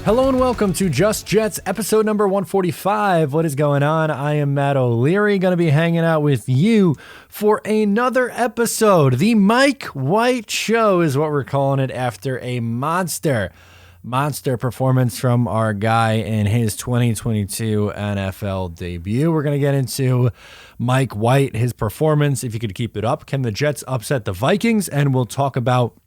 Hello and welcome to Just Jets, episode number 145. What is going on? I am Matt O'Leary, going to be hanging out with you for another episode. The Mike White Show is what we're calling it after a monster performance from our guy in his 2022 NFL debut. We're going to get into Mike White, his performance, if he could keep it up. Can the Jets upset the Vikings? And we'll talk about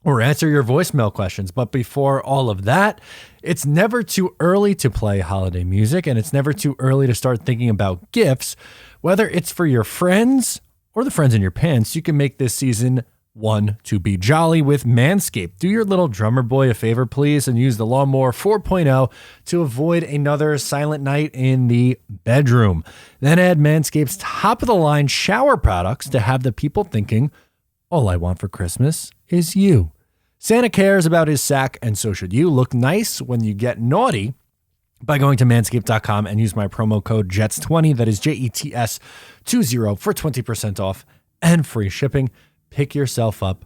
or answer your voicemail questions. But before all of that, it's never too early to play holiday music, and it's never too early to start thinking about gifts. Whether it's for your friends or the friends in your pants, you can make this season one to be jolly with Manscaped. Do your little drummer boy a favor, please, and use the Lawnmower 4.0 to avoid another silent night in the bedroom. Then add Manscaped's top-of-the-line shower products to have the people thinking, all I want for Christmas is you. Santa cares about his sack, and so should you. Look nice when you get naughty by going to manscaped.com and use my promo code JETS20, that is JETS20, for 20% off and free shipping. Pick yourself up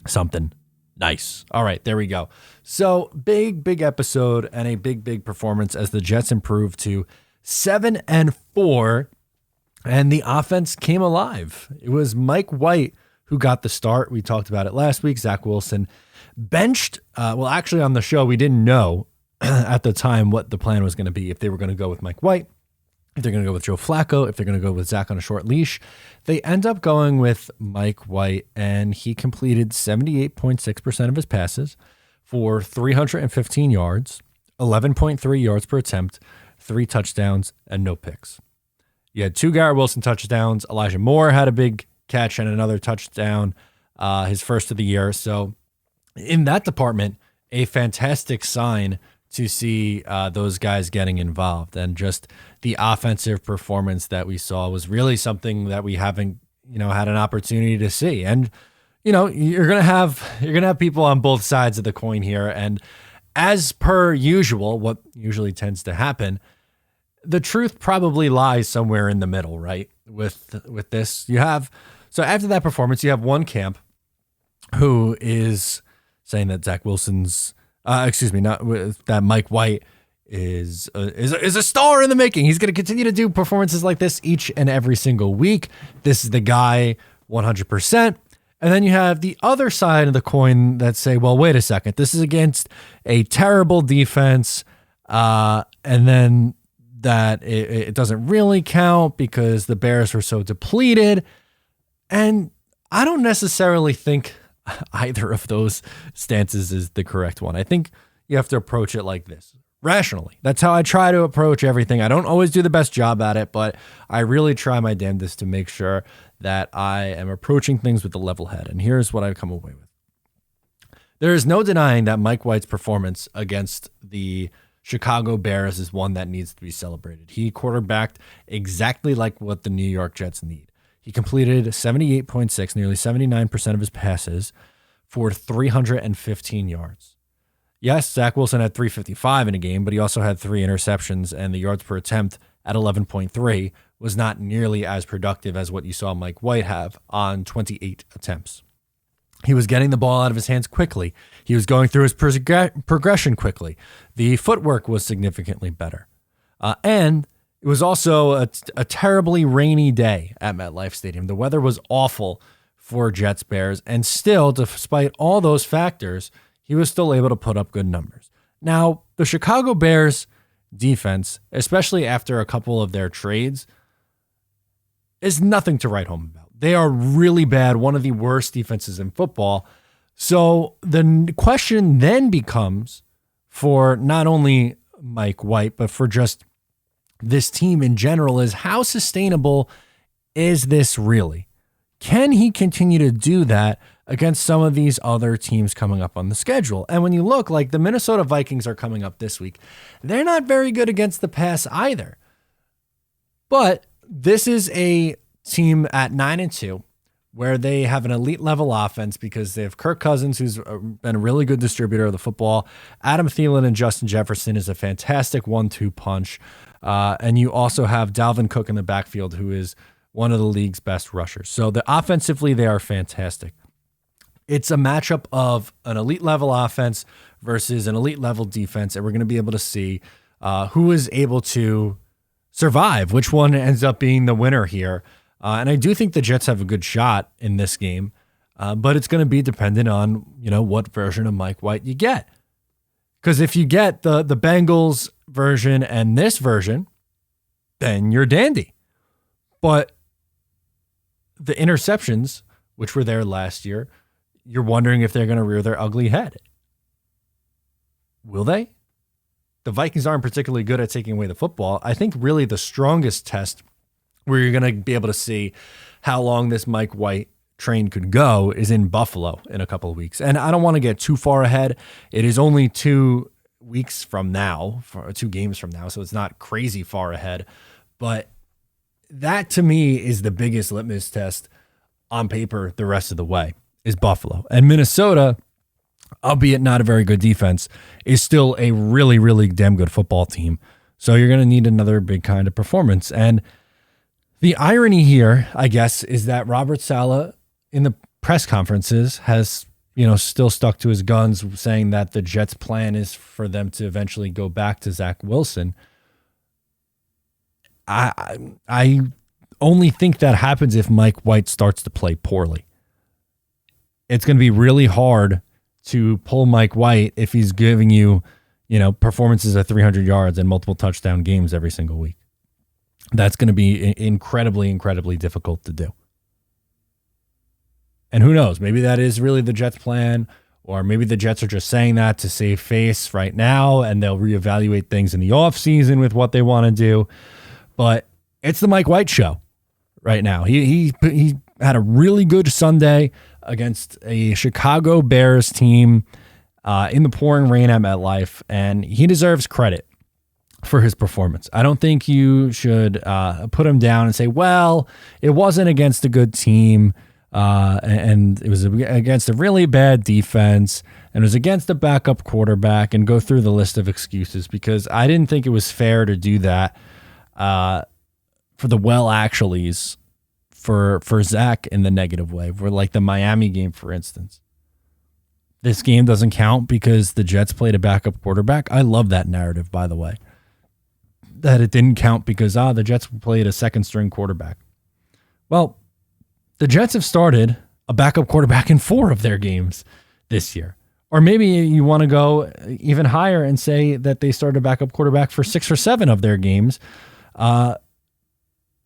something nice. All right, there we go. So big episode and a big performance as the Jets improved to 7-4, and the offense came alive. It was Mike White who got the start. We talked about it last week. Zach Wilson benched. Actually on the show, we didn't know at the time what the plan was going to be, if they were going to go with Mike White, if they're going to go with Joe Flacco, if they're going to go with Zach on a short leash. They end up going with Mike White, and he completed 78.6% of his passes for 315 yards, 11.3 yards per attempt, 3 touchdowns, and no picks. You had 2 Garrett Wilson touchdowns. Elijah Moore had a big catch and another touchdown, his first of the year. So in that department, a fantastic sign to see those guys getting involved, and just the offensive performance that we saw was really something that we haven't, had an opportunity to see. And, you're going to have people on both sides of the coin here. And as per usual, what usually tends to happen, the truth probably lies somewhere in the middle, right? With this, so after that performance, you have one camp who is saying that Zach Wilson's, that Mike White is a star in the making. He's going to continue to do performances like this each and every single week. This is the guy 100%. And then you have the other side of the coin that say, well, wait a second, this is against a terrible defense. And then that it doesn't really count because the Bears were so depleted. And I don't necessarily think either of those stances is the correct one. I think you have to approach it like this, rationally. That's how I try to approach everything. I don't always do the best job at it, but I really try my damnedest to make sure that I am approaching things with a level head. And here's what I've come away with. There is no denying that Mike White's performance against the Chicago Bears is one that needs to be celebrated. He quarterbacked exactly like what the New York Jets need. He completed 78.6, nearly 79% of his passes for 315 yards. Yes, Zach Wilson had 355 in a game, but he also had 3 interceptions, and the yards per attempt at 11.3 was not nearly as productive as what you saw Mike White have on 28 attempts. He was getting the ball out of his hands quickly. He was going through his progression quickly. The footwork was significantly better. And it was also a terribly rainy day at MetLife Stadium. The weather was awful for Jets Bears, and still, despite all those factors, he was still able to put up good numbers. Now, the Chicago Bears defense, especially after a couple of their trades, is nothing to write home about. They are really bad, one of the worst defenses in football. So the question then becomes, for not only Mike White, but for just this team in general, is how sustainable is this really? Can he continue to do that against some of these other teams coming up on the schedule? And when you look, like the Minnesota Vikings are coming up this week, they're not very good against the pass either. But this is a team at 9-2 where they have an elite level offense because they have Kirk Cousins, who's been a really good distributor of the football. Adam Thielen and Justin Jefferson is a fantastic 1-2 punch. And you also have Dalvin Cook in the backfield, who is one of the league's best rushers. So offensively, they are fantastic. It's a matchup of an elite level offense versus an elite level defense, and we're going to be able to see who is able to survive, which one ends up being the winner here. And I do think the Jets have a good shot in this game, but it's going to be dependent on, what version of Mike White you get. Because if you get the Bengals version and this version, then you're dandy. But the interceptions, which were there last year, you're wondering if they're going to rear their ugly head. Will they? The Vikings aren't particularly good at taking away the football. I think really the strongest test where you're going to be able to see how long this Mike White train could go is in Buffalo in a couple of weeks. And I don't want to get too far ahead. It is only 2 weeks from now, 2 games from now, so it's not crazy far ahead. But that to me is the biggest litmus test on paper the rest of the way is Buffalo. And Minnesota, albeit not a very good defense, is still a really, really damn good football team. So you're going to need another big kind of performance. And the irony here, I guess, is that Robert Saleh in the press conferences has, still stuck to his guns, saying that the Jets' plan is for them to eventually go back to Zach Wilson. I only think that happens if Mike White starts to play poorly. It's going to be really hard to pull Mike White if he's giving you, performances of 300 yards and multiple touchdown games every single week. That's going to be incredibly, incredibly difficult to do. And who knows? Maybe that is really the Jets' plan, or maybe the Jets are just saying that to save face right now, and they'll reevaluate things in the offseason with what they want to do. But it's the Mike White show right now. He had a really good Sunday against a Chicago Bears team in the pouring rain at MetLife, and he deserves credit for his performance. I don't think you should put him down and say, well, it wasn't against a good team, and it was against a really bad defense, and it was against a backup quarterback, and go through the list of excuses, because I didn't think it was fair to do that for the actuallys for Zach in the negative way, for like the Miami game, for instance. This game doesn't count because the Jets played a backup quarterback. I love that narrative, by the way, that it didn't count because the Jets played a second string quarterback. Well, the Jets have started a backup quarterback in 4 of their games this year. Or maybe you want to go even higher and say that they started a backup quarterback for 6 or 7 of their games,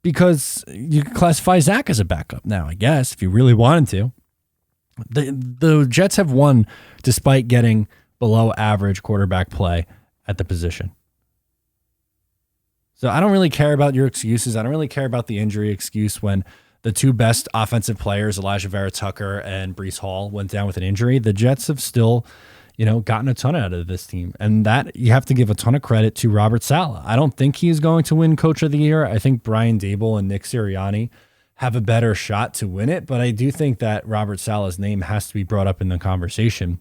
because you can classify Zach as a backup now, I guess, if you really wanted to. The Jets have won despite getting below average quarterback play at the position. So I don't really care about your excuses. I don't really care about the injury excuse when the 2 best offensive players, Elijah Vera Tucker and Breece Hall, went down with an injury. The Jets have still, gotten a ton out of this team. And that you have to give a ton of credit to Robert Saleh. I don't think he's going to win Coach of the Year. I think Brian Daboll and Nick Sirianni have a better shot to win it. But I do think that Robert Saleh's name has to be brought up in the conversation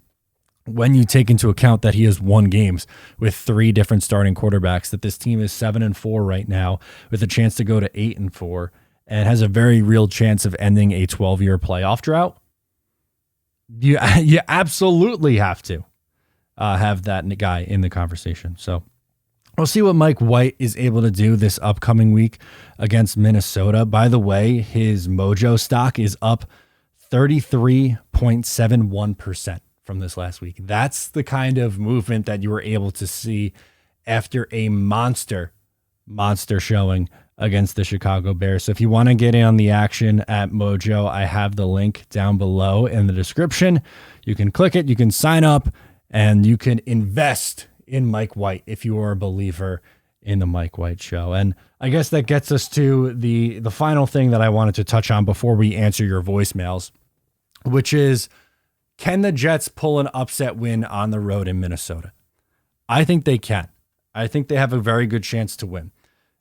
when you take into account that he has won games with 3 different starting quarterbacks, that this team is 7-4 right now with a chance to go to 8-4 and has a very real chance of ending a 12-year playoff drought. You absolutely have to have that guy in the conversation. So we'll see what Mike White is able to do this upcoming week against Minnesota. By the way, his Mojo stock is up 33.71% from this last week. That's the kind of movement that you were able to see after a monster showing against the Chicago Bears. So if you want to get in on the action at Mojo, I have the link down below in the description. You can click it, you can sign up, and you can invest in Mike White if you are a believer in the Mike White Show. And I guess that gets us to the final thing that I wanted to touch on before we answer your voicemails, which is, can the Jets pull an upset win on the road in Minnesota? I think they can. I think they have a very good chance to win.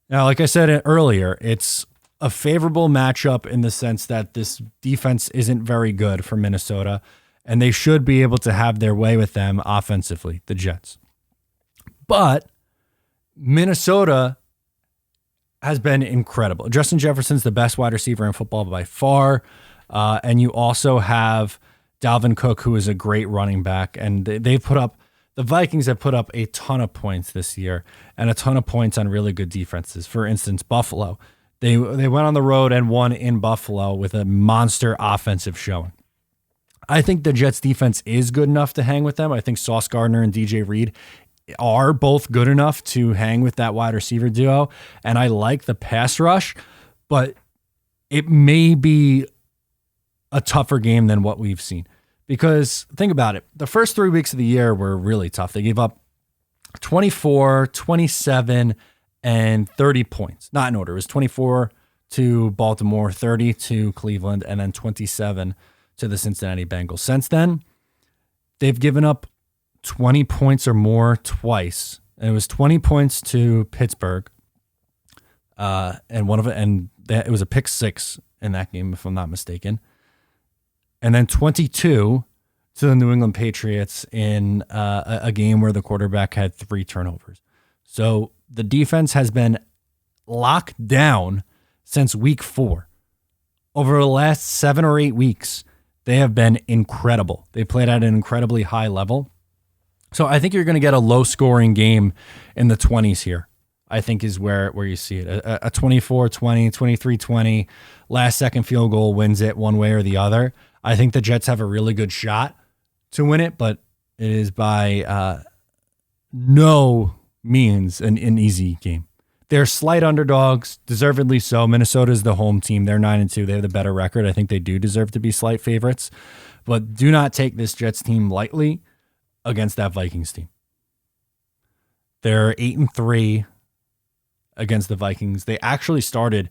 Now, like I said earlier, it's a favorable matchup in the sense that this defense isn't very good for Minnesota, and they should be able to have their way with them offensively, the Jets. But Minnesota has been incredible. Justin Jefferson's the best wide receiver in football by far, and you also have Dalvin Cook, who is a great running back, and the Vikings have put up a ton of points this year and a ton of points on really good defenses. For instance, Buffalo. They went on the road and won in Buffalo with a monster offensive showing. I think the Jets defense is good enough to hang with them. I think Sauce Gardner and DJ Reed are both good enough to hang with that wide receiver duo. And I like the pass rush, but it may be a tougher game than what we've seen. Because think about it. The first 3 weeks of the year were really tough. They gave up 24, 27, and 30 points. Not in order. It was 24 to Baltimore, 30 to Cleveland, and then 27 to the Cincinnati Bengals. Since then, they've given up 20 points or more twice. And it was 20 points to Pittsburgh. It was a pick six in that game, if I'm not mistaken. And then 22 to the New England Patriots in a game where the quarterback had 3 turnovers. So the defense has been locked down since week 4. Over the last 7 or 8 weeks, they have been incredible. They played at an incredibly high level. So I think you're going to get a low-scoring game in the 20s here, I think is where you see it. A 24-20, 23-20, last-second field goal wins it one way or the other. I think the Jets have a really good shot to win it, but it is by no means an easy game. They're slight underdogs, deservedly so. Minnesota's the home team. They're 9-2. They have the better record. I think they do deserve to be slight favorites. But do not take this Jets team lightly against that Vikings team. They're 8-3 against the Vikings. They actually started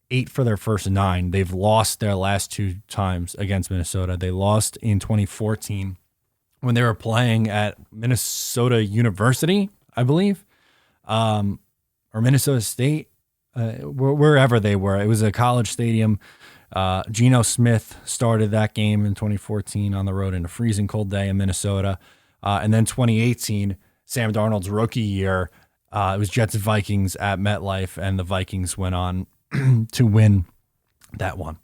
8 for their first 9. They've lost their last 2 times against Minnesota. They lost in 2014 when they were playing at Minnesota University, I believe. Or Minnesota State, wherever they were. It was a college stadium. Geno Smith started that game in 2014 on the road in a freezing cold day in Minnesota. And then 2018, Sam Darnold's rookie year, it was Jets-Vikings at MetLife, and the Vikings went on to win that one.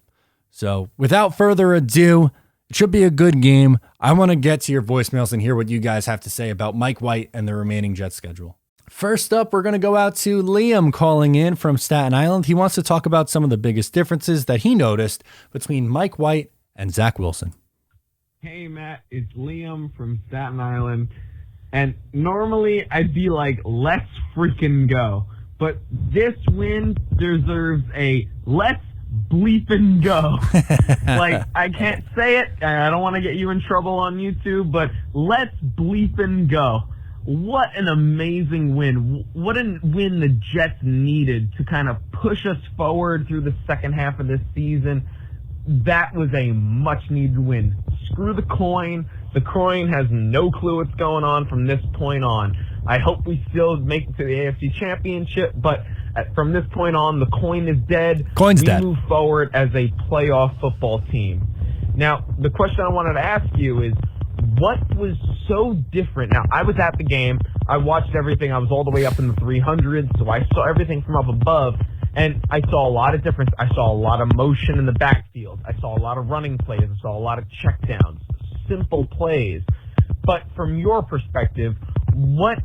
So without further ado, it should be a good game. I want to get to your voicemails and hear what you guys have to say about Mike White and the remaining Jets schedule. First up, we're going to go out to Liam calling in from Staten Island. He wants to talk about some of the biggest differences that he noticed between Mike White and Zach Wilson. Hey, Matt, it's Liam from Staten Island. And normally I'd be like, let's freaking go. But this win deserves a let's bleeping go. Like, I can't say it. I don't want to get you in trouble on YouTube, but let's bleeping go. What an amazing win. What a win the Jets needed to kind of push us forward through the second half of this season. That was a much-needed win. Screw the coin. The coin has no clue what's going on from this point on. I hope we still make it to the AFC Championship, but from this point on, the coin is dead. Coin's dead. We move forward as a playoff football team. Now, the question I wanted to ask you is, what was so different? Now, I was at the game. I watched everything. I was all the way up in the 300s, so I saw everything from up above, and I saw a lot of difference. I saw a lot of motion in the backfield. I saw a lot of running plays. I saw a lot of checkdowns, simple plays. But from your perspective, what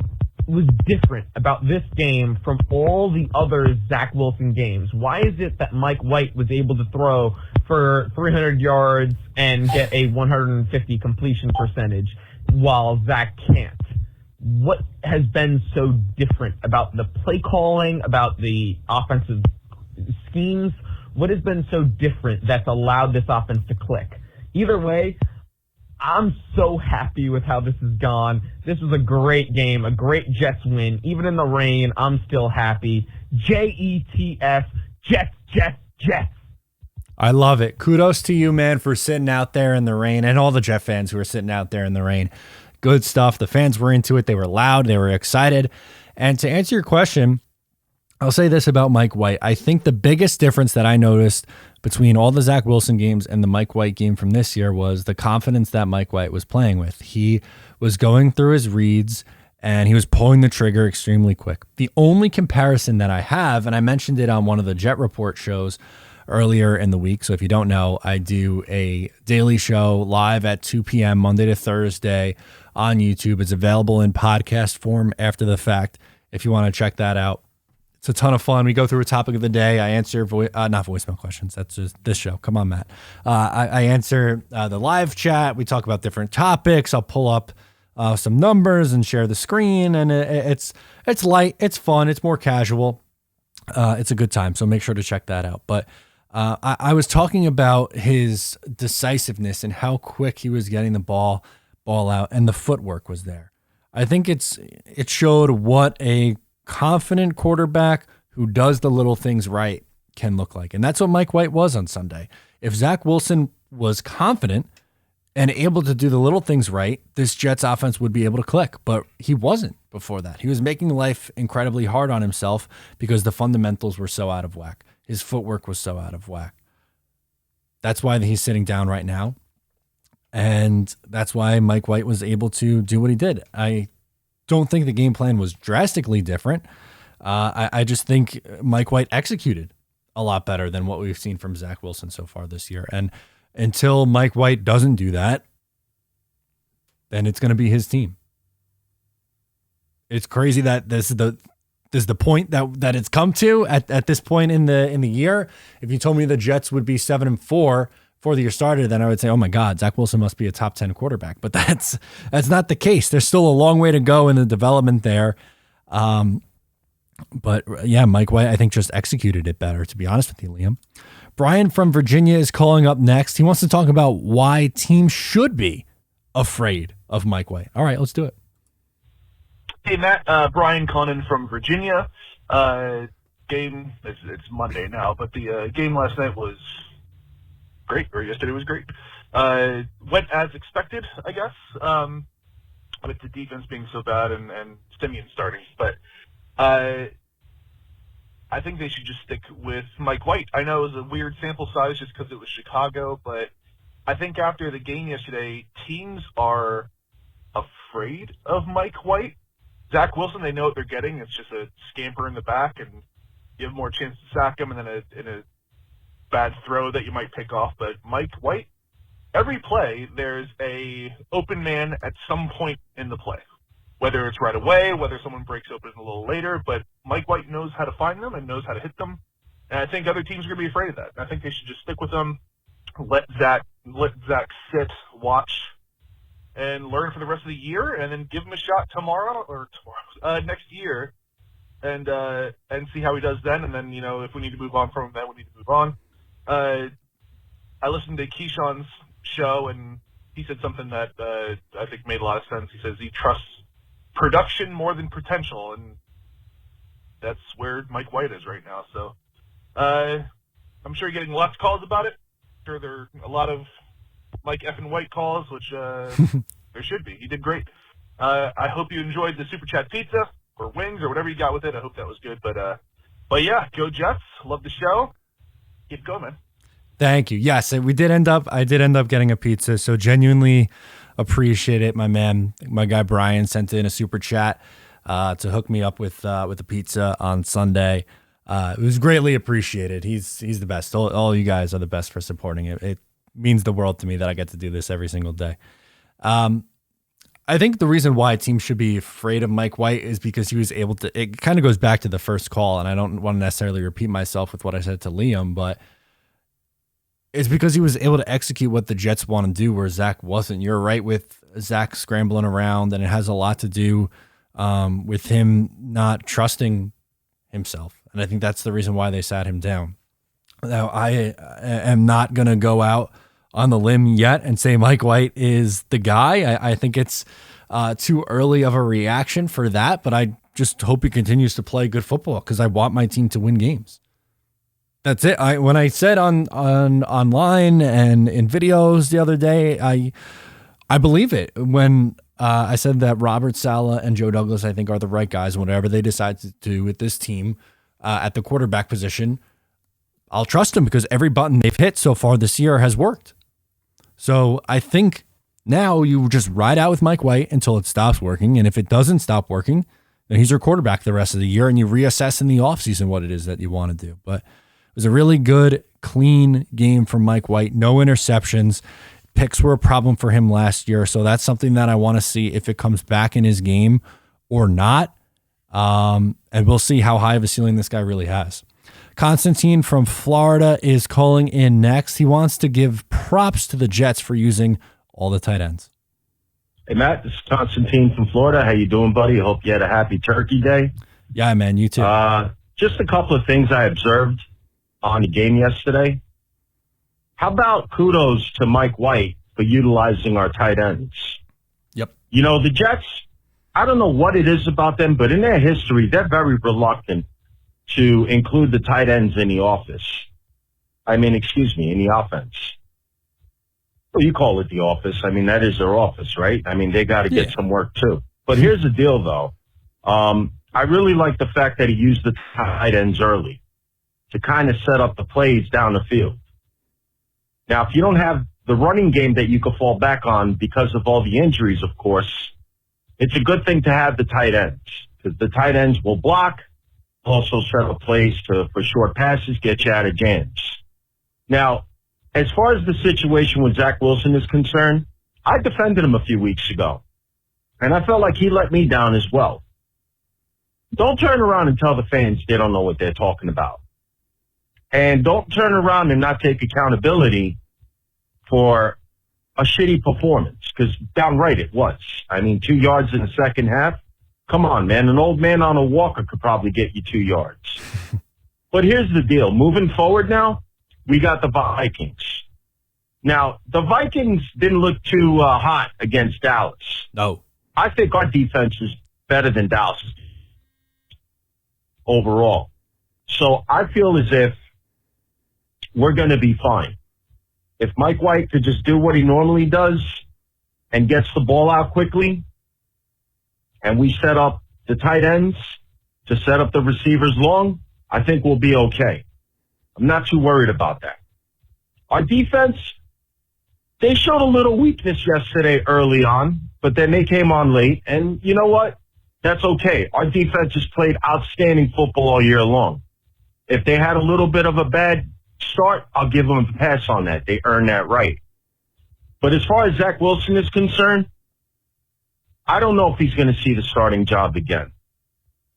was different about this game from all the other Zach Wilson games? Why is it that Mike White was able to throw for 300 yards and get a 150 completion percentage while Zach can't? What has been so different about the play calling, about the offensive schemes? What has been so different that's allowed this offense to click? Either way, I'm so happy with how this has gone. This was a great game, a great Jets win. Even in the rain, I'm still happy. Jets, Jets, Jets, Jets. I love it. Kudos to you, man, for sitting out there in the rain, and all the Jet fans who are sitting out there in the rain. Good stuff. The fans were into it. They were loud. They were excited. And to answer your question, I'll say this about Mike White. I think the biggest difference that I noticed between all the Zach Wilson games and the Mike White game from this year was the confidence that Mike White was playing with. He was going through his reads, and he was pulling the trigger extremely quick. The only comparison that I have, and I mentioned it on one of the Jet Report shows earlier in the week. So if you don't know, I do a daily show live at 2 p.m. Monday to Thursday on YouTube. It's available in podcast form after the fact if you want to check that out. It's a ton of fun. We go through a topic of the day. I answer not voicemail questions. That's just this show. Come on, Matt. I answer the live chat. We talk about different topics. I'll pull up some numbers and share the screen. And it's light. It's fun. It's more casual. It's a good time. So make sure to check that out. But I was talking about his decisiveness and how quick he was getting the ball out, and the footwork was there. I think it showed what a confident quarterback who does the little things right can look like. And that's what Mike White was on Sunday. If Zach Wilson was confident and able to do the little things right, this Jets offense would be able to click. But he wasn't before that. He was making life incredibly hard on himself because the fundamentals were so out of whack. His footwork was so out of whack. That's why he's sitting down right now. And that's why Mike White was able to do what he did. I don't think the game plan was drastically different. I just think Mike White executed a lot better than what we've seen from Zach Wilson so far this year. And until Mike White doesn't do that, then it's going to be his team. It's crazy that this is the point that it's come to at this point in the year. If you told me the Jets would be 7-4 before the year started, then I would say, oh my God, Zach Wilson must be a top 10 quarterback. But that's not the case. There's still a long way to go in the development there. But yeah, Mike White, I think, just executed it better, to be honest with you, Liam. Brian from Virginia is calling up next. He wants to talk about why teams should be afraid of Mike White. All right, let's do it. Hey, Matt, Brian Connon from Virginia. Game, it's Monday now, but the game last night was great, or yesterday was great. Went as expected, I guess, with the defense being so bad and Simeon starting. But I think they should just stick with Mike White. I know it was a weird sample size just because it was Chicago, but I think after the game yesterday, teams are afraid of Mike White. Zach Wilson, they know what they're getting. It's just a scamper in the back, and you have more chance to sack him, and then in a bad throw that you might pick off. But Mike White, every play, there's a open man at some point in the play, whether it's right away, whether someone breaks open a little later. But Mike White knows how to find them and knows how to hit them. And I think other teams are going to be afraid of that. I think they should just stick with them, let Zach sit, watch, and learn for the rest of the year, and then give him a shot next year, and see how he does then. And then, if we need to move on from him, then we need to move on. I listened to Keyshawn's show, and he said something that I think made a lot of sense. He says he trusts production more than potential, and that's where Mike White is right now. So I'm sure you're getting lots of calls about it. I'm sure there are a lot of Mike effing White calls, which there should be. He did great. I hope you enjoyed the Super Chat pizza or wings or whatever you got with it. I hope that was good. But yeah, go Jets. Love the show. Keep going, man. Thank you. Yes, I did end up getting a pizza, so genuinely appreciate it, my man. My guy Brian sent in a super chat to hook me up with a pizza on Sunday. It was greatly appreciated. He's the best. All you guys are the best for supporting it. It means the world to me that I get to do this every single day. I think the reason why teams should be afraid of Mike White is because he was able to. It kind of goes back to the first call, and I don't want to necessarily repeat myself with what I said to Liam, but it's because he was able to execute what the Jets want to do where Zach wasn't. You're right with Zach scrambling around, and it has a lot to do with him not trusting himself. And I think that's the reason why they sat him down. Now, I am not going to go out on the limb yet and say Mike White is the guy. I think it's too early of a reaction for that, but I just hope he continues to play good football because I want my team to win games. That's it. When I said on online and in videos the other day, I believe it. When I said that Robert Saleh and Joe Douglas, I think, are the right guys. Whatever they decide to do with this team at the quarterback position, I'll trust them because every button they've hit so far this year has worked. So I think now you just ride out with Mike White until it stops working. And if it doesn't stop working, then he's your quarterback the rest of the year and you reassess in the offseason what it is that you want to do. But was a really good, clean game from Mike White. No interceptions. Picks were a problem for him last year, so that's something that I want to see if it comes back in his game or not. And we'll see how high of a ceiling this guy really has. Constantine from Florida is calling in next. He wants to give props to the Jets for using all the tight ends. Hey, Matt, this is Constantine from Florida. How you doing, buddy? Hope you had a happy Turkey Day. Yeah, man, you too. Just a couple of things I observed on the game yesterday. How about kudos to Mike White for utilizing our tight ends? Yep. You know, the Jets, I don't know what it is about them, but in their history, they're very reluctant to include the tight ends in the in the offense. Well, you call it the office. I mean, that is their office, right? I mean, they got to get some work too. But here's the deal, though. I really like the fact that he used the tight ends early to kind of set up the plays down the field. Now, if you don't have the running game that you could fall back on because of all the injuries, of course, it's a good thing to have the tight ends because the tight ends will block, also set up plays for short passes, get you out of jams. Now, as far as the situation with Zach Wilson is concerned, I defended him a few weeks ago, and I felt like he let me down as well. Don't turn around and tell the fans they don't know what they're talking about. And don't turn around and not take accountability for a shitty performance, because downright it was. I mean, 2 yards in the second half. Come on, man. An old man on a walker could probably get you 2 yards. But here's the deal. Moving forward now, we got the Vikings. Now, the Vikings didn't look too hot against Dallas. No. I think our defense is better than Dallas overall. So I feel as if we're going to be fine. If Mike White could just do what he normally does and gets the ball out quickly, and we set up the tight ends to set up the receivers long, I think we'll be okay. I'm not too worried about that. Our defense, they showed a little weakness yesterday early on, but then they came on late, and you know what? That's okay. Our defense has played outstanding football all year long. If they had a little bit of a bad start, I'll give them a pass on that. They earned that right. But as far as Zach Wilson is concerned, I don't know if he's going to see the starting job again.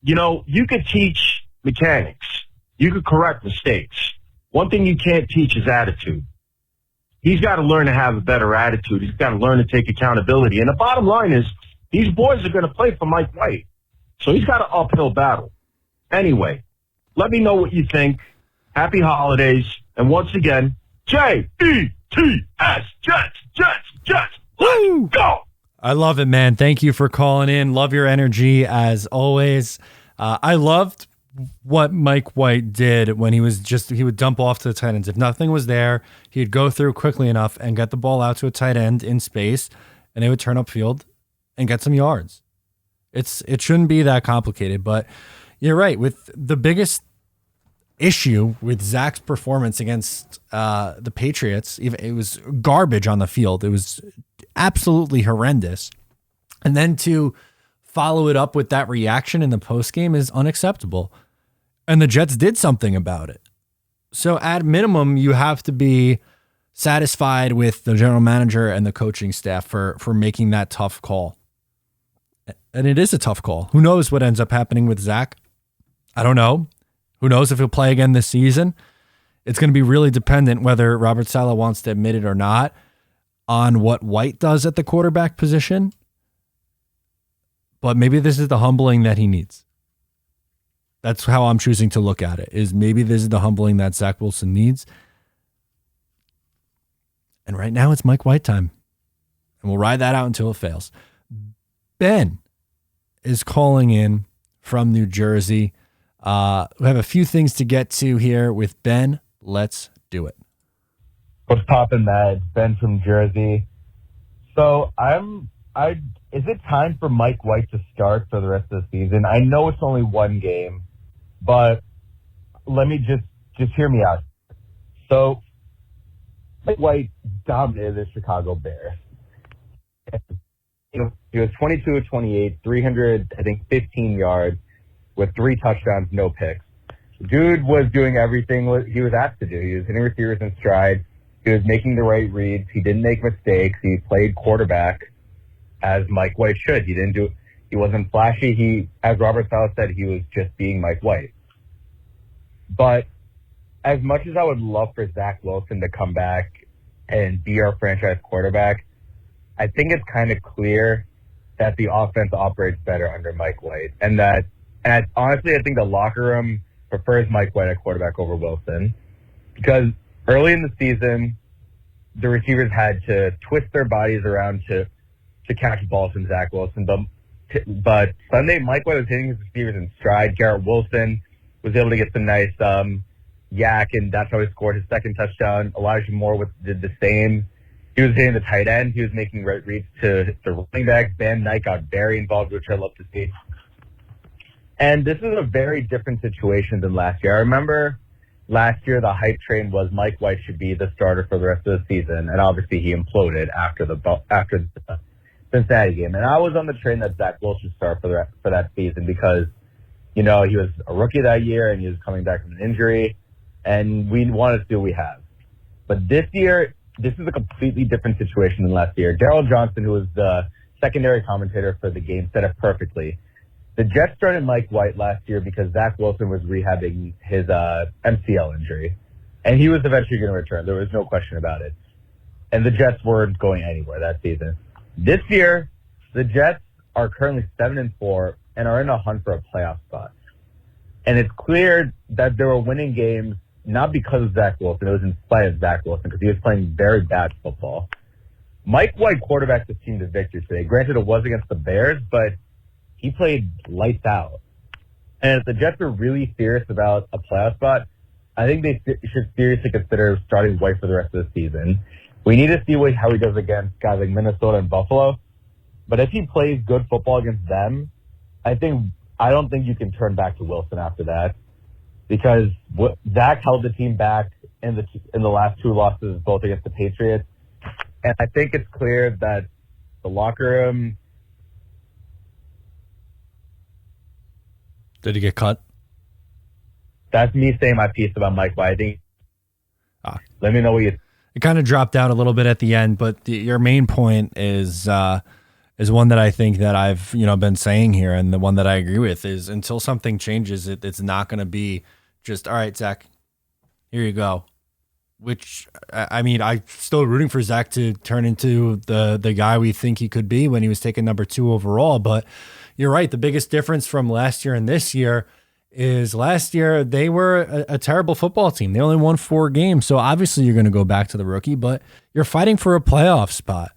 You know, you could teach mechanics. You could correct mistakes. One thing you can't teach is attitude. He's got to learn to have a better attitude. He's got to learn to take accountability. And the bottom line is, these boys are going to play for Mike White. So he's got an uphill battle. Anyway, let me know what you think. Happy holidays. And once again, J-E-T-S, Jets, Jets, Jets. Let's go. I love it, man. Thank you for calling in. Love your energy as always. I loved what Mike White did when he would dump off to the tight ends. If nothing was there, he'd go through quickly enough and get the ball out to a tight end in space, and they would turn upfield and get some yards. It shouldn't be that complicated, but you're right. With the biggest issue with Zach's performance against the Patriots, it was garbage on the field. It was absolutely horrendous. And then to follow it up with that reaction in the postgame is unacceptable. And the Jets did something about it. So at minimum, you have to be satisfied with the general manager and the coaching staff for making that tough call. And it is a tough call. Who knows what ends up happening with Zach? I don't know. Who knows if he'll play again this season? It's going to be really dependent whether Robert Saleh wants to admit it or not on what White does at the quarterback position. But maybe this is the humbling that he needs. That's how I'm choosing to look at it, is maybe this is the humbling that Zach Wilson needs. And right now it's Mike White time. And we'll ride that out until it fails. Ben is calling in from New Jersey. We have a few things to get to here with Ben. Let's do it. What's poppin', Matt? Ben from Jersey. So is it time for Mike White to start for the rest of the season? I know it's only one game, but let me just hear me out. So Mike White dominated the Chicago Bears. He was 22 of 28, 315 yards with 3 touchdowns, no picks. dude was doing everything he was asked to do. He was hitting receivers in stride. He was making the right reads. He didn't make mistakes. He played quarterback as Mike White should. He wasn't flashy. As Robert Saleh said, he was just being Mike White. But as much as I would love for Zach Wilson to come back and be our franchise quarterback, I think it's kind of clear that the offense operates better under Mike White. And honestly, I think the locker room prefers Mike White at quarterback over Wilson, because early in the season, the receivers had to twist their bodies around to catch balls from Zach Wilson. But Sunday, Mike White was hitting his receivers in stride. Garrett Wilson was able to get some nice yak, and that's how he scored his second touchdown. Elijah Moore did the same. He was hitting the tight end. He was making right reads to the running backs. Van Knight got very involved, which I love to see. And this is a very different situation than last year. I remember last year the hype train was Mike White should be the starter for the rest of the season, and obviously he imploded after the Cincinnati game. And I was on the train that Zach Wilson should start for that season because, he was a rookie that year and he was coming back from an injury, and we wanted to see what we have. But this year, this is a completely different situation than last year. Daryl Johnson, who was the secondary commentator for the game, said it perfectly. The Jets started Mike White last year because Zach Wilson was rehabbing his MCL injury, and he was eventually going to return. There was no question about it. And the Jets weren't going anywhere that season. This year, the Jets are currently 7-4 and are in a hunt for a playoff spot. And it's clear that they were winning games not because of Zach Wilson. It was in spite of Zach Wilson because he was playing very bad football. Mike White quarterbacked the team to victory today. Granted, it was against the Bears, but he played lights out. And if the Jets are really serious about a playoff spot, I think they should seriously consider starting White for the rest of the season. We need to see how he does against guys like Minnesota and Buffalo. But if he plays good football against them, I don't think you can turn back to Wilson after that, because Zach held the team back in the last two losses, both against the Patriots. And I think it's clear that the locker room. Did he get cut? That's me saying my piece about Mike White. I think. Let me know what you. It kind of dropped out a little bit at the end, but your main point is one that I think that I've been saying here, and the one that I agree with is until something changes, it's not going to be just, all right, Zach, here you go. Which, I mean, I'm still rooting for Zach to turn into the guy we think he could be when he was taken number 2 overall. But you're right. The biggest difference from last year and this year is last year they were a terrible football team. They only won 4 games. So obviously you're going to go back to the rookie, but you're fighting for a playoff spot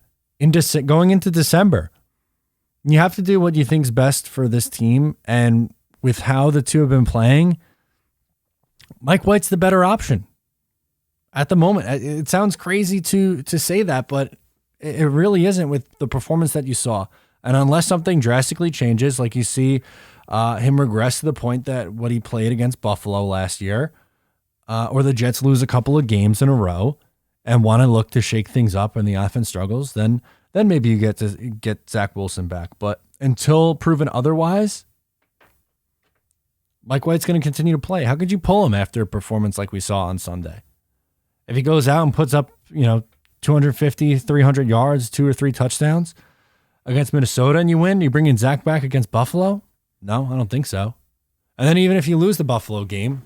going into December. You have to do what you think's best for this team. And with how the two have been playing, Mike White's the better option at the moment. It sounds crazy to say that, but it really isn't with the performance that you saw. And unless something drastically changes, like you see him regress to the point that what he played against Buffalo last year, or the Jets lose a couple of games in a row and want to look to shake things up and the offense struggles, then maybe you get Zach Wilson back. But until proven otherwise, Mike White's going to continue to play. How could you pull him after a performance like we saw on Sunday? If he goes out and puts up, 250, 300 yards, 2 or 3 touchdowns against Minnesota and you win, you bring in Zach back against Buffalo? No, I don't think so. And then even if you lose the Buffalo game,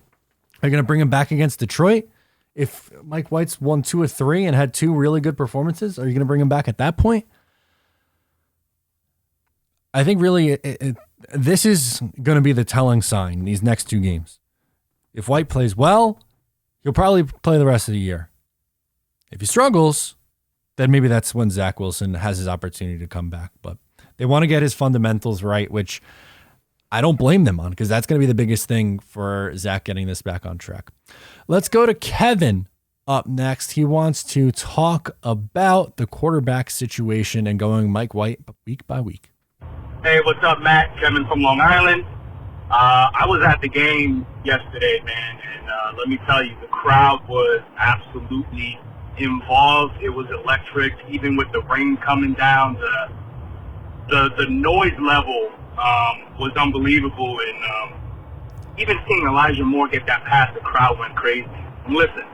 are you going to bring him back against Detroit? If Mike White's won 2 or 3 and had 2 really good performances, are you going to bring him back at that point? I think really this is going to be the telling sign, these next 2 games. If White plays well, he'll probably play the rest of the year. If he struggles, then maybe that's when Zach Wilson has his opportunity to come back. But they want to get his fundamentals right, which I don't blame them on, because that's going to be the biggest thing for Zach getting this back on track. Let's go to Kevin up next. He wants to talk about the quarterback situation and going Mike White week by week. Hey, what's up, Matt? Kevin from Long Island. I was at the game yesterday, man, and let me tell you, the crowd was absolutely involved. It was electric, even with the rain coming down. The noise level was unbelievable, and even seeing Elijah Moore get that pass, the crowd went crazy. And listen,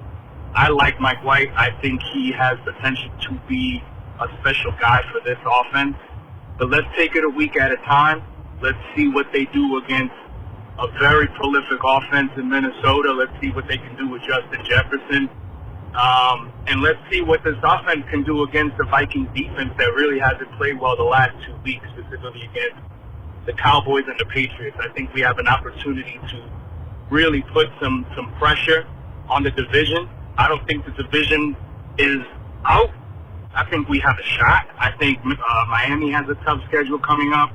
I like Mike White. I think he has potential to be a special guy for this offense. But let's take it a week at a time. Let's see what they do against a very prolific offense in Minnesota. Let's see what they can do with Justin Jefferson. And let's see what this offense can do against the Vikings defense that really hasn't played well the last 2 weeks, specifically against the Cowboys and the Patriots. I think we have an opportunity to really put some pressure on the division. I don't think the division is out. I think we have a shot. I think Miami has a tough schedule coming up.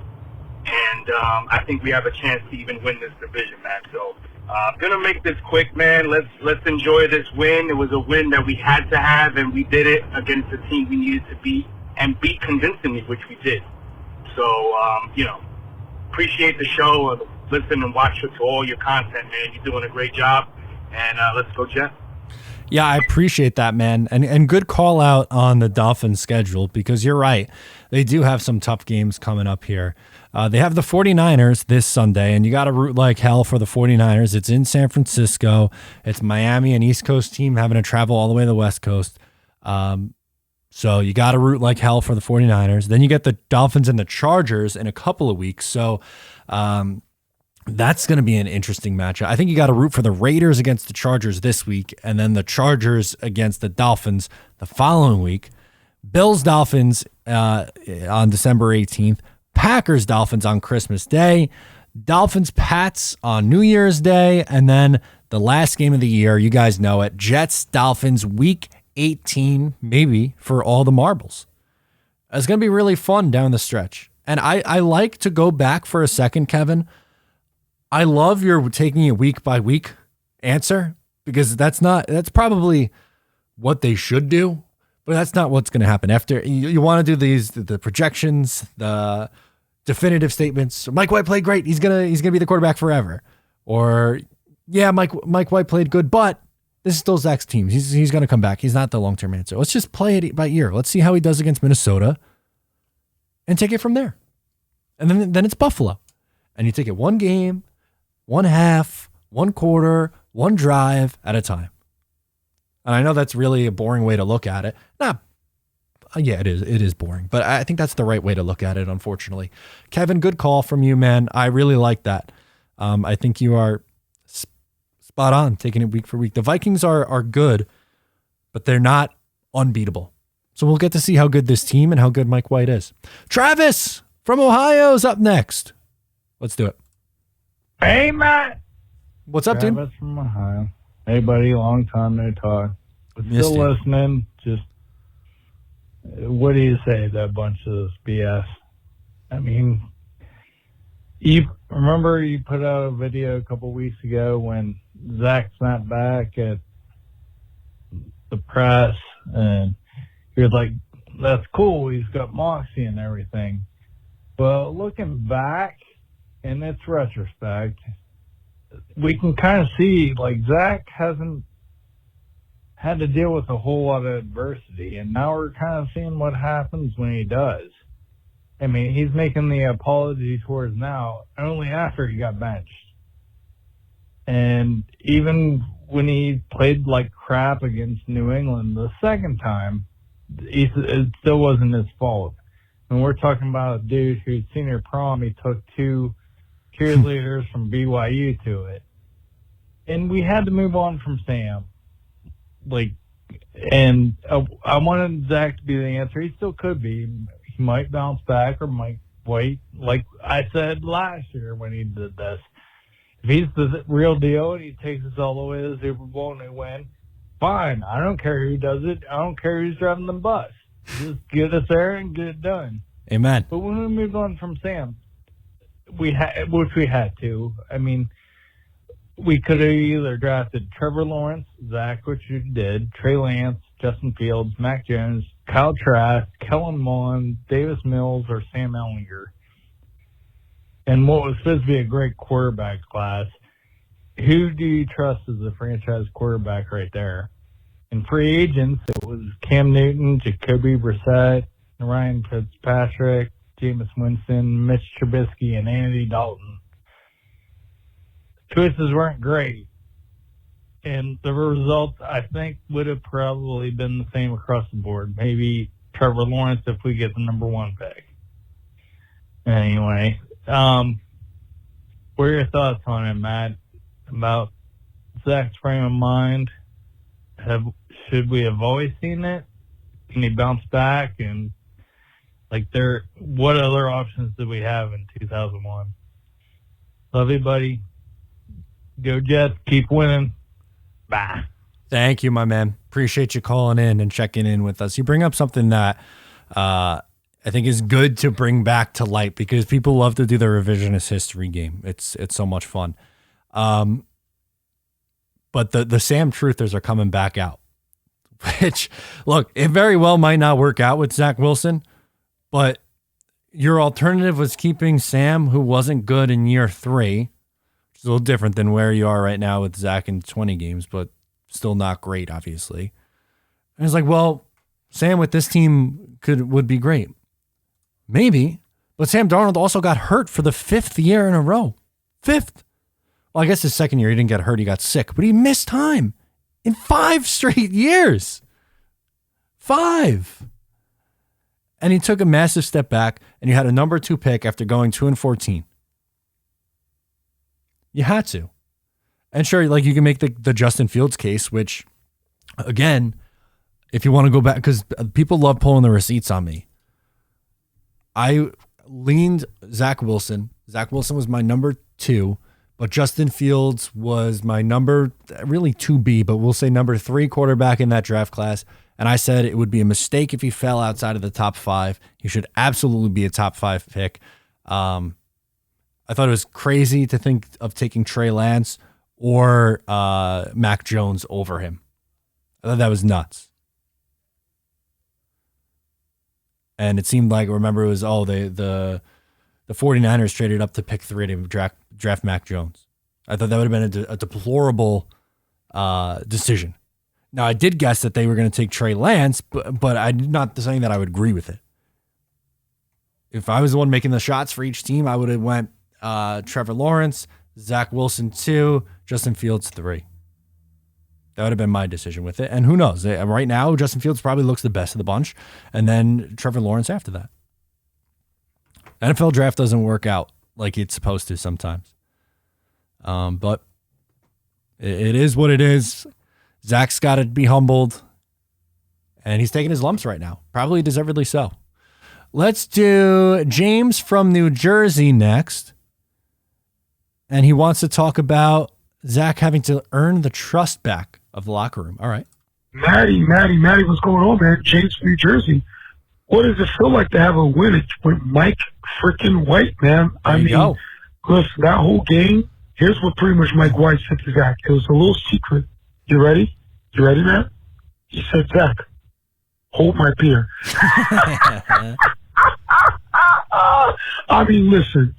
And I think we have a chance to even win this division, man. So I'm going to make this quick, man. Let's enjoy this win. It was a win that we had to have, and we did it against the team we needed to beat, and beat convincingly, which we did. So, appreciate the show. Listen and watch to all your content, man. You're doing a great job. And let's go, Jets. Yeah, I appreciate that, man. And good call out on the Dolphins schedule, because you're right. They do have some tough games coming up here. They have the 49ers this Sunday, and you got to root like hell for the 49ers. It's in San Francisco. It's Miami, an East Coast team having to travel all the way to the West Coast. So you got to root like hell for the 49ers. Then you get the Dolphins and the Chargers in a couple of weeks. So that's going to be an interesting matchup. I think you got to root for the Raiders against the Chargers this week, and then the Chargers against the Dolphins the following week. Bills-Dolphins on December 18th. Packers-Dolphins on Christmas Day. Dolphins-Pats on New Year's Day. And then the last game of the year, you guys know it, Jets-Dolphins Week 18, maybe, for all the marbles. It's going to be really fun down the stretch. And I like to go back for a second, Kevin. I love your taking a week-by-week answer, because that's probably what they should do. But that's not what's going to happen. After you want to do the projections, the definitive statements. Mike White played great. He's gonna be the quarterback forever. Or yeah, Mike White played good, but this is still Zach's team. He's gonna come back. He's not the long-term answer. Let's just play it by ear. Let's see how he does against Minnesota, and take it from there. And then it's Buffalo, and you take it one game, one half, one quarter, one drive at a time. And I know that's really a boring way to look at it. Yeah, it is. It is boring, but I think that's the right way to look at it, unfortunately. Kevin, good call from you, man. I really like that. I think you are spot on, taking it week for week. The Vikings are good, but they're not unbeatable. So we'll get to see how good this team and how good Mike White is. Travis from Ohio is up next. Let's do it. Hey, Matt. What's up, dude? Travis from Ohio. Hey, buddy, long time no talk. But still listening. Just, what do you say, that bunch of BS? I mean, you remember you put out a video a couple weeks ago when Zach snapped back at the press, and you're like, that's cool, he's got moxie and everything. Well, looking back, in its retrospect, we can kind of see, like, Zach hasn't had to deal with a whole lot of adversity, and now we're kind of seeing what happens when he does. I mean, he's making the apology towards now only after he got benched. And even when he played like crap against New England the second time, it still wasn't his fault. And we're talking about a dude whose senior prom, he took 2 cheerleaders from BYU to it. And we had to move on from Sam. And I wanted Zach to be the answer. He still could be. He might bounce back or might wait. Like I said last year when he did this. If he's the real deal and he takes us all the way to the Super Bowl and they win, fine. I don't care who does it. I don't care who's driving the bus. Just get us there and get it done. Amen. But when we moved on from Sam, which we had to. I mean, we could have either drafted Trevor Lawrence, Zach, which we did, Trey Lance, Justin Fields, Mac Jones, Kyle Trask, Kellen Mond, Davis Mills, or Sam Ellinger. And what was supposed to be a great quarterback class, who do you trust as a franchise quarterback right there? In free agents, it was Cam Newton, Jacoby Brissett, Ryan Fitzpatrick, Jameis Winston, Mitch Trubisky, and Andy Dalton. choices weren't great. And the results, I think, would have probably been the same across the board. Maybe Trevor Lawrence if we get the number 1 pick. Anyway, what are your thoughts on it, Matt, about Zach's frame of mind? Should we have always seen it? Can he bounce back? And what other options did we have in 2001? Love you, buddy. Go Jets. Keep winning. Bye. Thank you, my man. Appreciate you calling in and checking in with us. You bring up something that I think is good to bring back to light because people love to do the revisionist history game. It's so much fun. But the Sam truthers are coming back out, which, look, it very well might not work out with Zach Wilson, but your alternative was keeping Sam, who wasn't good in year 3, which is a little different than where you are right now with Zach in 20 games, but still not great, obviously. And it's like, well, Sam with this team would be great. Maybe, but Sam Darnold also got hurt for the 5th year in a row. 5th. Well, I guess his 2nd year, he didn't get hurt. He got sick, but he missed time in 5 straight years. 5. And he took a massive step back, and you had a number 2 pick after going 2-14. You had to. And sure, like you can make the Justin Fields case, which, again, if you want to go back, because people love pulling the receipts on me. I leaned Zach Wilson. Zach Wilson was my number 2. But Justin Fields was my number, really 2B, but we'll say number 3 quarterback in that draft class. And I said it would be a mistake if he fell outside of the top 5. He should absolutely be a top 5 pick. I thought it was crazy to think of taking Trey Lance or Mac Jones over him. I thought that was nuts. And it seemed like, remember, it was, the 49ers traded up to pick 3 to draft Mac Jones. I thought that would have been a deplorable decision. Now, I did guess that they were going to take Trey Lance, but I'm not saying that I would agree with it. If I was the one making the shots for each team, I would have went Trevor Lawrence, Zach Wilson 2, Justin Fields 3. That would have been my decision with it. And who knows? Right now, Justin Fields probably looks the best of the bunch, and then Trevor Lawrence after that. NFL draft doesn't work out like it's supposed to sometimes. But it is what it is. Zach's got to be humbled, and he's taking his lumps right now. Probably deservedly so. Let's do James from New Jersey next. And he wants to talk about Zach having to earn the trust back of the locker room. All right. Maddie, what's going on, man? James from New Jersey. What does it feel like to have a win with Mike freaking White, man? Listen, that whole game, here's what pretty much Mike White said to Zach. It was a little secret. You ready? You ready, man? He said, Zach, hold my beer. Listen,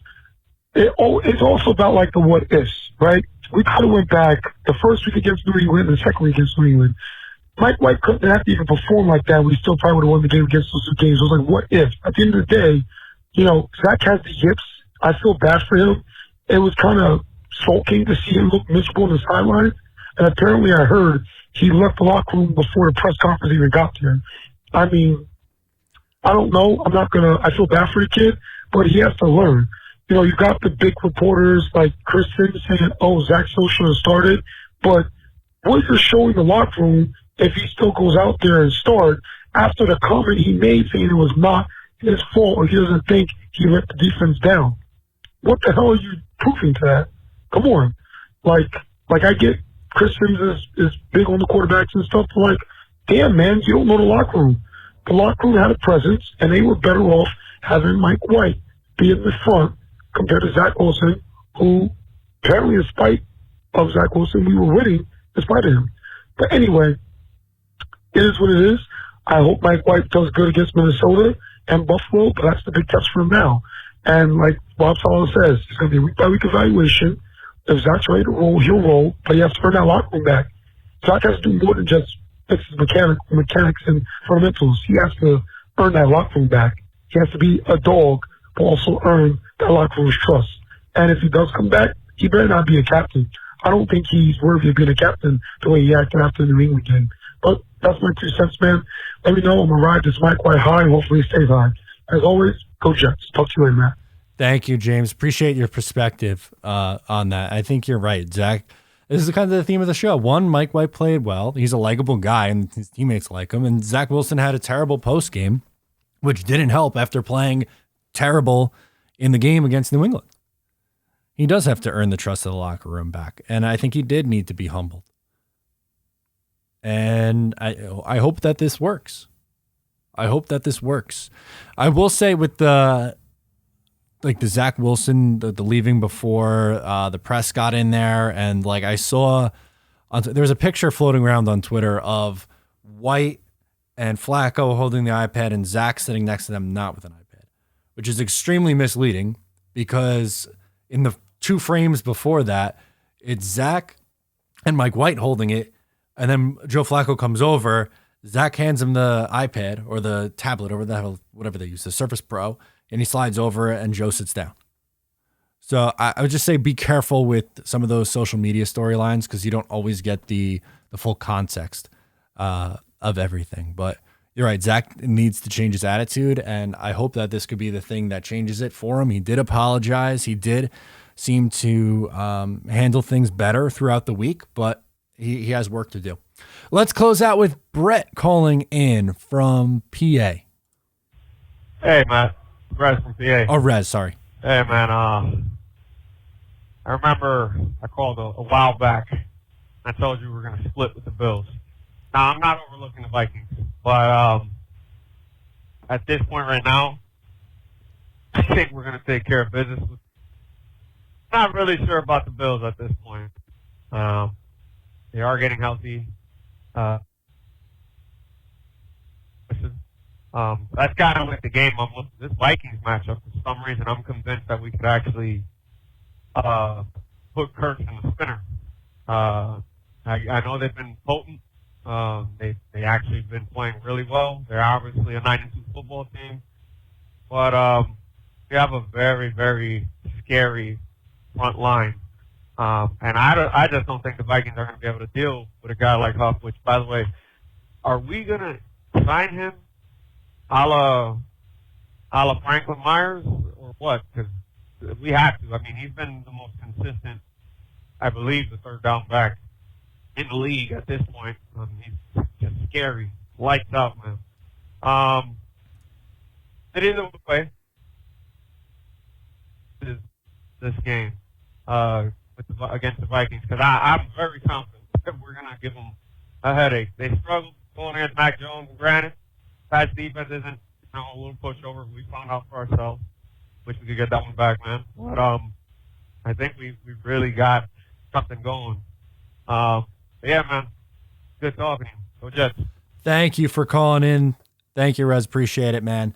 it's also about like the what ifs, right? We kind of went back the first week against New England and the second week against New England. Mike White couldn't have to even perform like that. We still probably would have won the game against those 2 games. It was like, what if? At the end of the day, Zach has the yips. I feel bad for him. It was kind of sulking to see him look miserable on the sideline. And apparently I heard he left the locker room before the press conference even got there. I don't know. I feel bad for the kid, but he has to learn. You've got the big reporters like Chris Sims saying, Zach still should have started. But what you're showing the locker room, if he still goes out there and start, after the comment he made saying it was not his fault or he doesn't think he let the defense down. What the hell are you proving to that? Come on. Like I get Chris Sims is big on the quarterbacks and stuff, but like, damn, man, you don't know the locker room. The locker room had a presence, and they were better off having Mike White be in the front compared to Zach Wilson, who apparently, in spite of Zach Wilson, we were winning in spite of him. But anyway, it is what it is. I hope Mike White does good against Minnesota and Buffalo, but that's the big test for him now. And like Bob Sala says, it's going to be a week-by-week evaluation. If Zach's ready to roll, he'll roll, but he has to earn that locker room back. Zach has to do more than just fix his mechanics and fundamentals. He has to earn that locker room back. He has to be a dog, but also earn that locker room's trust. And if he does come back, he better not be a captain. I don't think he's worthy of being a captain the way he acted after the New England game. But that's my 2 cents, man. Let me know. I'm going to ride this mic quite high, and hopefully it stays high. As always, go Jets. Talk to you later, Matt. Thank you, James. Appreciate your perspective on that. I think you're right, Zach. This is kind of the theme of the show. One, Mike White played well. He's a likable guy, and his teammates like him. And Zach Wilson had a terrible post game, which didn't help after playing terrible in the game against New England. He does have to earn the trust of the locker room back, and I think he did need to be humbled. And I hope that this works. I hope that this works. I will say with the Zach Wilson, the leaving before the press got in there, and like I saw, there was a picture floating around on Twitter of White and Flacco holding the iPad and Zach sitting next to them not with an iPad, which is extremely misleading because in the 2 frames before that, it's Zach and Mike White holding it, and then Joe Flacco comes over, Zach hands him the iPad or the tablet or whatever they use, the Surface Pro, and he slides over and Joe sits down. So I would just say be careful with some of those social media storylines because you don't always get the full context of everything. But you're right, Zach needs to change his attitude, and I hope that this could be the thing that changes it for him. He did apologize. He did seem to handle things better throughout the week, but he has work to do. Let's close out with Brett calling in from PA. Hey, Matt. Rez from PA. Oh, Rez, sorry. Hey, man. I remember I called a while back. I told you we were going to split with the Bills. Now, I'm not overlooking the Vikings, but at this point right now, I think we're going to take care of business. Not really sure about the Bills at this point. They are getting healthy. That's kind of like the game. This Vikings matchup, for some reason, I'm convinced that we could actually put Kirk in the spinner. I know they've been potent. They actually have been playing really well. They're obviously a 9-2 football team, but we have a very, very scary front line. And I just don't think the Vikings are going to be able to deal with a guy like Huff, which, by the way, are we going to sign him a la Franklin Myers or what? Because we have to. I mean, he's been the most consistent, I believe, the third down back in the league at this point. He's just scary. Lights out, man. It is a way. This game. Against the Vikings, because I'm very confident that we're going to give them a headache. They struggled going against Mac Jones, and granted, Pat's defense isn't a little pushover. We found out for ourselves. Wish we could get that one back, man. But I think we've really got something going. Yeah, man. Good talking to you. Go Jets. Thank you for calling in. Thank you, Rez. Appreciate it, man.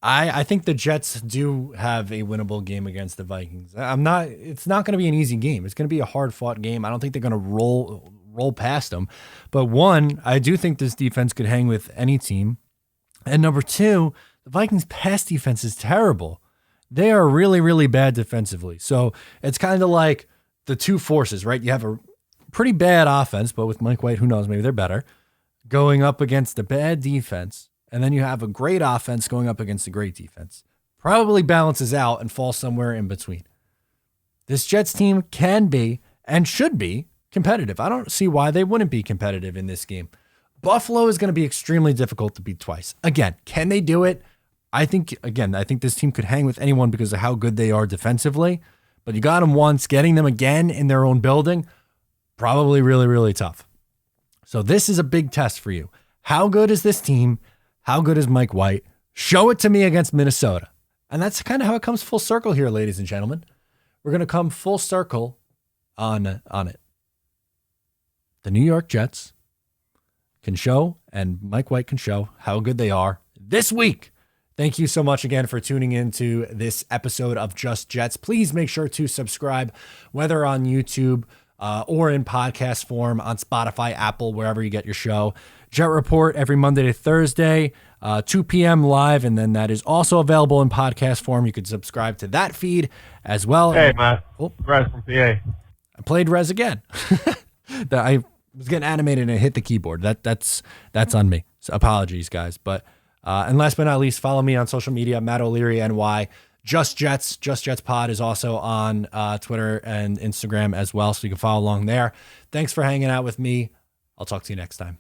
I think the Jets do have a winnable game against the Vikings. It's not going to be an easy game. It's going to be a hard-fought game. I don't think they're going to roll past them. But one, I do think this defense could hang with any team. And number two, the Vikings' pass defense is terrible. They are really, really bad defensively. So it's kind of like the two forces, right? You have a pretty bad offense, but with Mike White, who knows, maybe they're better, going up against a bad defense. And then you have a great offense going up against a great defense. Probably balances out and falls somewhere in between. This Jets team can be and should be competitive. I don't see why they wouldn't be competitive in this game. Buffalo is going to be extremely difficult to beat twice. Again, can they do it? I think this team could hang with anyone because of how good they are defensively. But you got them once, getting them again in their own building, probably really, really tough. So this is a big test for you. How good is this team? How good is Mike White? Show it to me against Minnesota. And that's kind of how it comes full circle here, ladies and gentlemen. We're going to come full circle on it. The New York Jets can show, and Mike White can show how good they are this week. Thank you so much again for tuning into this episode of Just Jets. Please make sure to subscribe, whether on YouTube, or in podcast form on Spotify, Apple, wherever you get your show. Jet Report every Monday to Thursday, 2 p.m. live, and then that is also available in podcast form. You can subscribe to that feed as well. Hey, Matt. Res from PA. I played Res again. I was getting animated and it hit the keyboard. That's on me. So apologies, guys. But and last but not least, follow me on social media, Matt O'Leary NY. Just Jets Pod is also on Twitter and Instagram as well, so you can follow along there. Thanks for hanging out with me. I'll talk to you next time.